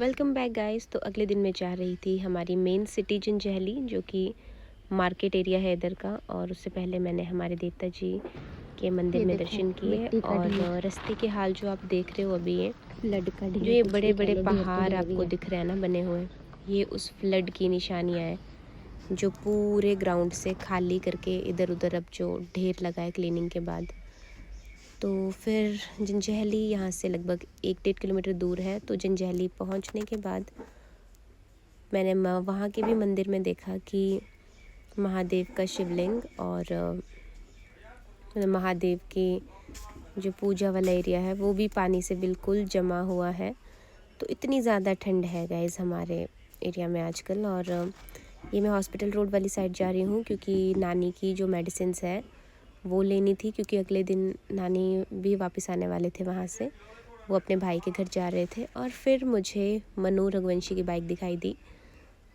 Welcome back guys. तो अगले दिन मैं जा रही थी हमारी मेन सिटी जंजैहली, जो कि मार्केट एरिया है इधर का। और उससे पहले मैंने हमारे देवता जी के मंदिर ये में देखो दर्शन किए। मिट्टी का और ढेर, रास्ते के हाल जो आप देख रहे हो अभी, ये फ्लड का जो ढेर ये कुछ बड़े भी कह बड़े लो, ढेर तो पहाड़ ढेर ही आपको है। दिख रहे हैं ना बने हुए, ये उस फ्लड की निशानियाँ हैं जो पूरे ग्राउंड से खाली करके इधर उधर अब जो ढेर लगा है क्लीनिंग के बाद। तो फिर जंजैहली यहाँ से लगभग 1-1.5 किलोमीटर दूर है। तो जंजैहली पहुँचने के बाद मैंने वहाँ के भी मंदिर में देखा कि महादेव का शिवलिंग और महादेव की जो पूजा वाला एरिया है वो भी पानी से बिल्कुल जमा हुआ है। तो इतनी ज़्यादा ठंड है गाइस हमारे एरिया में आजकल। और ये मैं हॉस्पिटल रोड वाली साइड जा रही हूँ क्योंकि नानी की जो मेडिसिन्स है वो लेनी थी, क्योंकि अगले दिन नानी भी वापस आने वाले थे वहाँ से। वो अपने भाई के घर जा रहे थे और फिर मुझे मनु रघुवंशी की बाइक दिखाई दी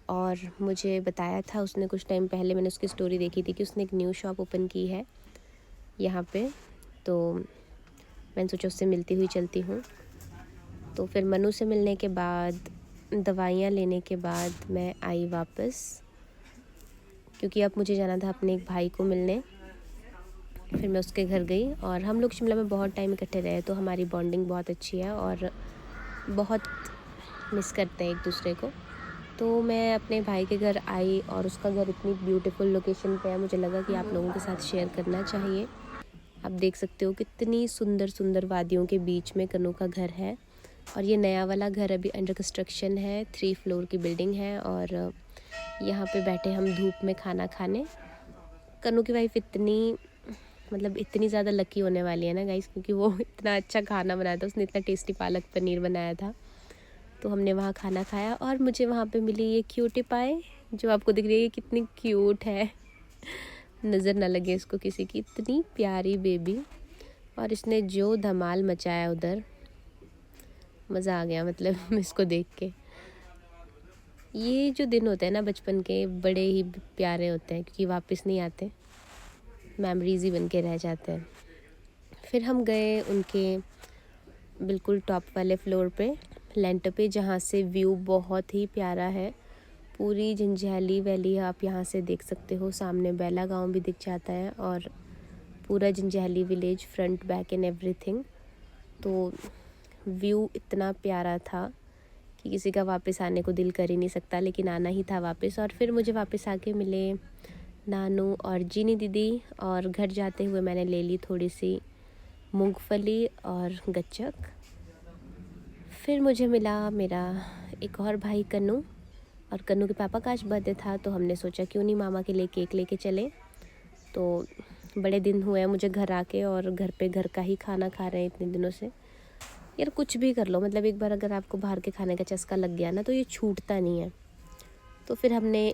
और मुझे बताया था उसने कुछ टाइम पहले, मैंने उसकी स्टोरी देखी थी कि उसने एक न्यू शॉप ओपन की है यहाँ पे। तो मैंने सोचा उससे मिलती हुई चलती हूँ। तो फिर मनु से मिलने के बाद, दवाइयाँ लेने के बाद मैं आई वापस, क्योंकि अब मुझे जाना था अपने एक भाई को मिलने। फिर मैं उसके घर गई और हम लोग शिमला में बहुत टाइम इकट्ठे रहे, तो हमारी बॉन्डिंग बहुत अच्छी है और बहुत मिस करते हैं एक दूसरे को। तो मैं अपने भाई के घर आई और उसका घर इतनी ब्यूटीफुल लोकेशन पे है, मुझे लगा कि आप लोगों के साथ शेयर करना चाहिए। आप देख सकते हो कितनी सुंदर सुंदर वादियों के बीच में कन्नू का घर है। और ये नया वाला घर अभी अंडर कंस्ट्रक्शन है, 3 फ्लोर की बिल्डिंग है। और यहाँ पे बैठे हम धूप में खाना खाने। कन्नू की वाइफ इतनी ज़्यादा लकी होने वाली है ना गाइस, क्योंकि वो इतना अच्छा खाना बनाया था, उसने इतना टेस्टी पालक पनीर बनाया था। तो हमने वहाँ खाना खाया और मुझे वहाँ पे मिली ये क्यूटी पाई जो आपको दिख रही है, कितनी क्यूट है। नज़र ना लगे इसको किसी की, इतनी प्यारी बेबी। और इसने जो धमाल मचाया उधर, मज़ा आ गया इसको देख के। ये जो दिन होते हैं ना बचपन के, बड़े ही प्यारे होते हैं क्योंकि वापस नहीं आते, मेमोरीज ही बन के रह जाते हैं। फिर हम गए उनके बिल्कुल टॉप वाले फ्लोर पे, लेंटर पे, जहाँ से व्यू बहुत ही प्यारा है। पूरी जंजैहली वैली आप यहाँ से देख सकते हो, सामने बेला गांव भी दिख जाता है और पूरा Janjehli village, front back and everything. तो व्यू इतना प्यारा था कि किसी का वापस आने को दिल कर ही नहीं सकता, लेकिन आना ही था वापस। और फिर मुझे वापस आके मिले नानू और जीनी दीदी, और घर जाते हुए मैंने ले ली थोड़ी सी मूंगफली और गच्चक। फिर मुझे मिला मेरा एक और भाई कन्नू, और कन्नू के पापा का आज बर्थडे था, तो हमने सोचा क्यों नहीं मामा के लिए केक लेके चले। तो बड़े दिन हुए हैं मुझे घर आके, और घर पे घर का ही खाना खा रहे हैं इतने दिनों से। यार कुछ भी कर लो, एक बार अगर आपको बाहर के खाने का चस्का लग गया ना तो ये छूटता नहीं है। तो फिर हमने,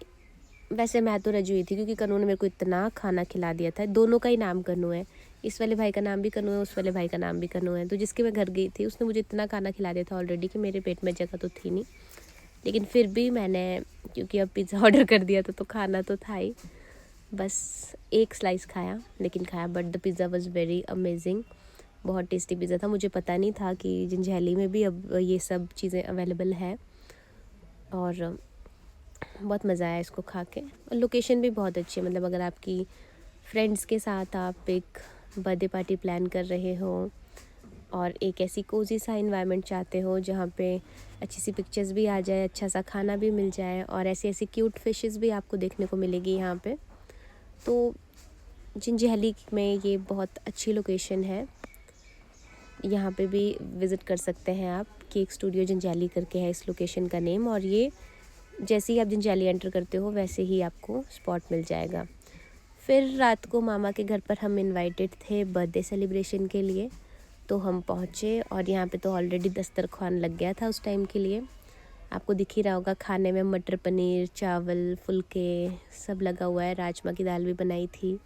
वैसे मैं तो रजी हुई थी क्योंकि कन्नू ने मेरे को इतना खाना खिला दिया था। दोनों का ही नाम कन्नू है, इस वाले भाई का नाम भी कन्नू है, उस वाले भाई का नाम भी कन्नू है। तो जिसके मैं घर गई थी उसने मुझे इतना खाना खिला दिया था ऑलरेडी कि मेरे पेट में जगह तो थी नहीं। लेकिन फिर भी मैंने, क्योंकि अब पिज़्ज़ा ऑर्डर कर दिया था तो खाना तो था ही, बस एक स्लाइस खाया, लेकिन खाया। But the pizza was very amazing, बहुत टेस्टी पिज़्ज़ा था। मुझे पता नहीं था कि जंजैहली में भी अब ये सब चीज़ें अवेलेबल है, और बहुत मज़ा आया इसको खा के। और लोकेशन भी बहुत अच्छी है, अगर आपकी फ्रेंड्स के साथ आप एक बर्थडे पार्टी प्लान कर रहे हो और एक ऐसी कोजी सा इन्वायरमेंट चाहते हो जहाँ पे अच्छी सी पिक्चर्स भी आ जाए, अच्छा सा खाना भी मिल जाए, और ऐसी ऐसी क्यूट फिशेस भी आपको देखने को मिलेगी यहाँ पे, तो जंजैहली में ये बहुत अच्छी लोकेशन है। यहाँ पे भी विज़िट कर सकते हैं आप। केक स्टूडियो जंजैहली करके है इस लोकेशन का नेम, और ये जैसे ही आप जंजैहली एंटर करते हो वैसे ही आपको स्पॉट मिल जाएगा। फिर रात को मामा के घर पर हम इनवाइटेड थे बर्थडे सेलिब्रेशन के लिए, तो हम पहुँचे और यहाँ पे तो ऑलरेडी दस्तरखान लग गया था उस टाइम के लिए। आपको दिख ही रहा होगा, खाने में मटर पनीर, चावल, फुलके सब लगा हुआ है। राजमा की दाल भी बनाई थी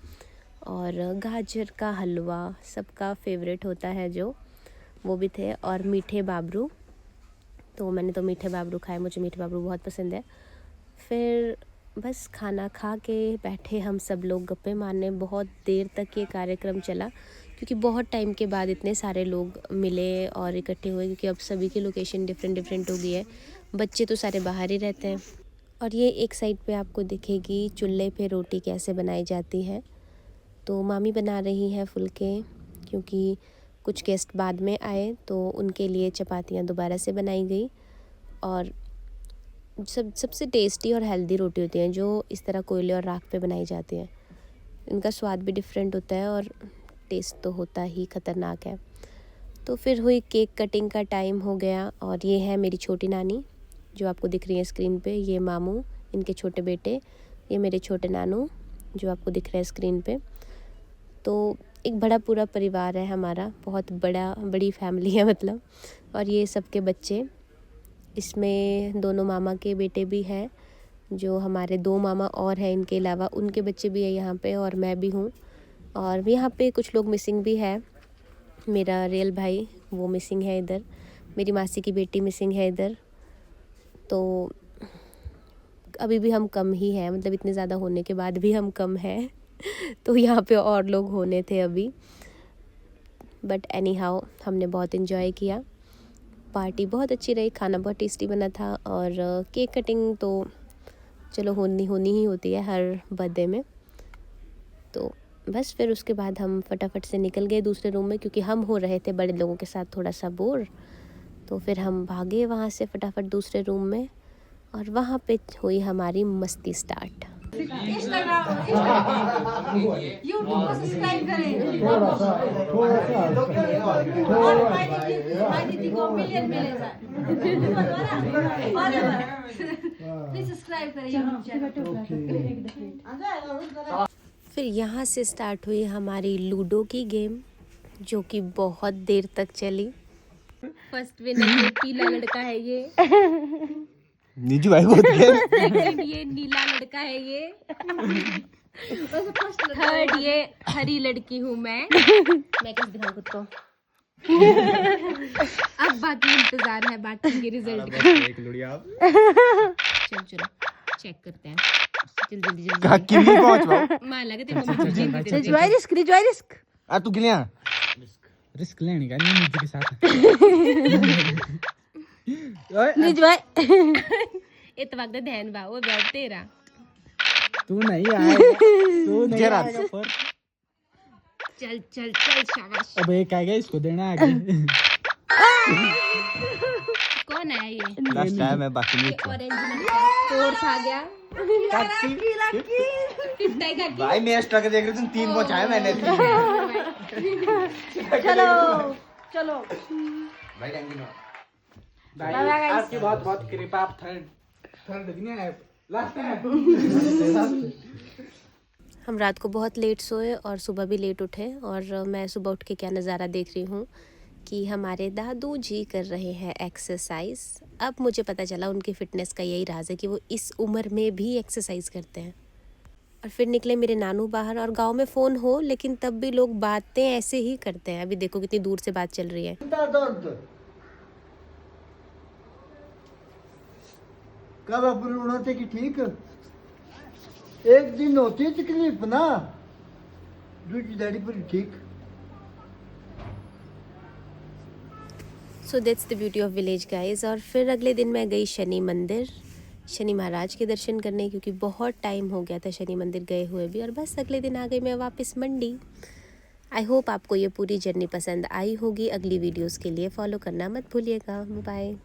और गाजर का हलवा सबका फेवरेट होता है जो, वो भी थे, और मीठे बाबरू। तो मैंने तो मीठे बाबरू खाए, मुझे मीठे बाबरू बहुत पसंद है। फिर बस खाना खा के बैठे हम सब लोग गप्पे मारने। बहुत देर तक ये कार्यक्रम चला क्योंकि बहुत टाइम के बाद इतने सारे लोग मिले और इकट्ठे हुए, क्योंकि अब सभी की लोकेशन डिफरेंट हो गई है। बच्चे तो सारे बाहर ही रहते हैं। और ये एक साइड पे आपको दिखेगी चूल्हे पे रोटी कैसे बनाई जाती है। तो मामी बना रही है फुलके, क्योंकि कुछ गेस्ट बाद में आए तो उनके लिए चपातियाँ दोबारा से बनाई गई। और सबसे टेस्टी और हेल्दी रोटी होती हैं जो इस तरह कोयले और राख पे बनाई जाती हैं। इनका स्वाद भी डिफरेंट होता है और टेस्ट तो होता ही ख़तरनाक है। तो फिर हुई केक कटिंग का टाइम हो गया। और ये है मेरी छोटी नानी जो आपको दिख रही है स्क्रीन पे, ये मामू इनके छोटे बेटे, ये मेरे छोटे नानू जो आपको दिख रहा है स्क्रीन पे। तो एक बड़ा पूरा परिवार है हमारा, बहुत बड़ी फैमिली है मतलब। और ये सबके बच्चे, इसमें दोनों मामा के बेटे भी हैं, जो हमारे 2 मामा और हैं इनके अलावा, उनके बच्चे भी हैं यहाँ पे, और मैं भी हूँ। और यहाँ पे कुछ लोग मिसिंग भी है। मेरा रियल भाई वो मिसिंग है इधर, मेरी मासी की बेटी मिसिंग है इधर। तो अभी भी हम कम ही हैं, मतलब इतने ज़्यादा होने के बाद भी हम कम हैं। तो यहाँ पे और लोग होने थे अभी, बट एनी हाउ हमने बहुत इन्जॉय किया। पार्टी बहुत अच्छी रही, खाना बहुत टेस्टी बना था। और केक कटिंग तो चलो होनी ही होती है हर बर्थडे में। तो बस फिर उसके बाद हम फटाफट से निकल गए दूसरे रूम में, क्योंकि हम हो रहे थे बड़े लोगों के साथ थोड़ा सा बोर। तो फिर हम भागे वहाँ से फटाफट दूसरे रूम में, और वहाँ पे हुई हमारी मस्ती स्टार्ट। यूट्यूब को सब्सक्राइब करें और दीदी को मिलियन मिलेगा। प्लीज सब्सक्राइब करें यूट्यूब चैनल। फिर यहाँ से स्टार्ट हुई हमारी लूडो की गेम, जो कि बहुत देर तक चली। फर्स्ट विनर ये पीला लड़का है, ये नीजू भाई बहुत सेकंड ये नीला लड़का है, ये थर्ड ये हरी लड़की हूँ मैं कैसे दिखाऊं खुद को। अब बाकी इंतजार है बाकी के रिजल्ट का। चलो चेक करते हैं, जल्दी कितनी पहुंच मां लगे तेरे रिस्क आ तू गिलिया रिस्क लेने का नहीं नीचे के साथ निज भाई इतवाक दे ध्यान बा वो बैठ तेरा तू नहीं आएगा जरा चल शाबाश। अब एक आएगा इसको देना आगे कौन है ये? लास्ट टाइम है बाकी नहीं ऑरेंज फोर्स आ गया। भाई मैं स्ट्रक देख रही तुम 3 पहुंचाए मैंने चलो भाई टैंकी में भाई आपकी बहुत बहुत कृपा। आप थर्ड नहीं आए लास्ट टाइम। हम रात को बहुत लेट सोए और सुबह भी लेट उठे। और मैं सुबह उठ के क्या नज़ारा देख रही हूँ कि हमारे दादू जी कर रहे हैं एक्सरसाइज। अब मुझे पता चला उनकी फ़िटनेस का यही राज है कि वो इस उम्र में भी एक्सरसाइज करते हैं। और फिर निकले मेरे नानू बाहर, और गांव में फ़ोन हो लेकिन तब भी लोग बातें ऐसे ही करते हैं। अभी देखो कितनी दूर से बात चल रही है। कब अपना थे कि ठीक एक दिन होती है तकलीफ ना, दूसरी दाढ़ी पर ठीक। So that's the beauty of village guys. और फिर अगले दिन मैं गई शनि मंदिर, शनि महाराज के दर्शन करने, क्योंकि बहुत टाइम हो गया था शनि मंदिर गए हुए भी। और बस अगले दिन आ गई मैं वापस मंडी। आई होप आपको ये पूरी जर्नी पसंद आई होगी। अगली वीडियोस के लिए फॉलो करना मत भूलिएगा। बाय।